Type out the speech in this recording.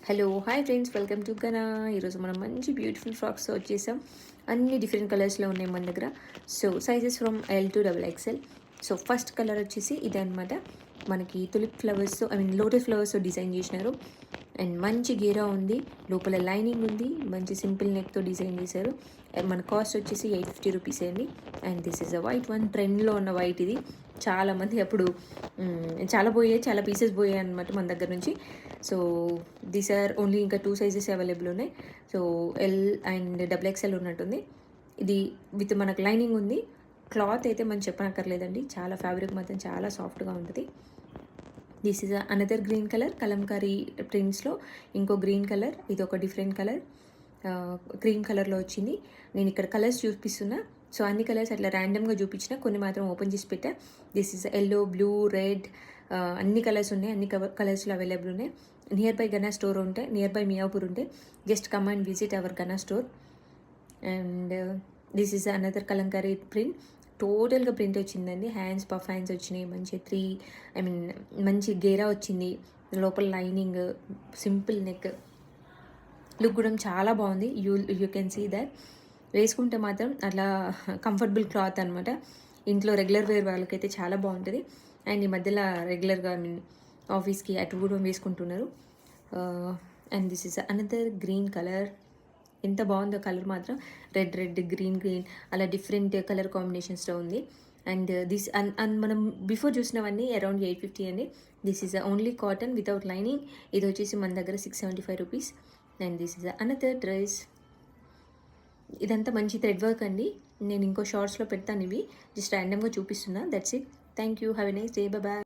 Hello hi friends, welcome to Gana. ఈరోజు మనం మంచి బ్యూటిఫుల్ ఫ్రాక్స్ వచ్చేసాం. అన్ని డిఫరెంట్ కలర్స్లో ఉన్నాయి మన దగ్గర. So sizes from L to double XL. So first colour వచ్చేసి ఇదే అనమాట. మనకి tulip flowers, lotus flowers design చేసినారు. అండ్ మంచి గేరా ఉంది, లోపల లైనింగ్ ఉంది, మంచి సింపుల్ నెక్తో డిజైన్ చేశారు. మన కాస్ట్ వచ్చేసి 850 రూపీస్ అండి. And this is a white one, ట్రెండ్లో ఉన్న వైట్ ఇది. చాలామంది అప్పుడు చాలా పోయాయి, చాలా పీసెస్ పోయాయి అనమాట మన దగ్గర నుంచి. సో దీస్ ఆర్ ఓన్లీ ఇంకా 2 సైజెస్ అవైలబుల్ ఉన్నాయి. So L and double XL ఉన్నట్టుంది. ఇది విత్ మనకు లైనింగ్ ఉంది. క్లాత్ అయితే మనం చెప్పనక్కర్లేదండి, చాలా ఫ్యాబ్రిక్ మాత్రం చాలా సాఫ్ట్గా ఉంటుంది. This is another green colour, Kalamkari ప్రింట్స్లో ఇంకో గ్రీన్ కలర్. ఇది ఒక డిఫరెంట్ కలర్, క్రీమ్ కలర్లో వచ్చింది. నేను ఇక్కడ కలర్స్ చూపిస్తున్నా. సో అన్ని కలర్స్ అట్లా ర్యాండమ్గా చూపించిన, కొన్ని మాత్రం ఓపెన్ చేసి పెట్టా. This is yellow, blue, red, అన్ని కలర్స్ ఉన్నాయి. అన్ని కలర్స్లో అవైలబుల్ ఉన్నాయి. నియర్ బై గనా స్టోర్ ఉంటే, నియర్ బై మియాపూర్ ఉంటే just come and visit our Gana store. And this is another Kalamkari print. టోటల్గా ప్రింట్ వచ్చిందండి. హ్యాండ్స్, పఫ్ హ్యాండ్స్ వచ్చినాయి. మంచి మంచి గేరా వచ్చింది. లోపల లైనింగ్, సింపుల్ నెక్, లుక్ కూడా చాలా బాగుంది. You can see that. వేసుకుంటే మాత్రం అట్లా కంఫర్టబుల్ క్లాత్ అనమాట. ఇంట్లో రెగ్యులర్ వేర్ వాళ్ళకైతే చాలా బాగుంటుంది. అండ్ ఈ మధ్యలో రెగ్యులర్గా ఆఫీస్కి అటు కూడా వేసుకుంటున్నారు. And this is another green colour. ఎంత బాగుందో కలర్ మాత్రం. రెడ్ రెడ్, గ్రీన్ గ్రీన్, అలా డిఫరెంట్ కలర్ కాంబినేషన్స్లో ఉంది. అండ్ దిస్ అండ్ మనం బిఫోర్ చూసినవన్నీ అరౌండ్ 850 అండి. This is only cotton without lining. ఇది వచ్చేసి మన దగ్గర 675 rupees. And this is another dress. ఇదంతా మంచి థ్రెడ్ వర్క్ అండి. నేను ఇంకో షార్ట్స్లో పెడతాను. ఇవి జస్ట్ ర్యాండమ్గా చూపిస్తున్నా. That's it. Thank you. Have a nice day. Bye.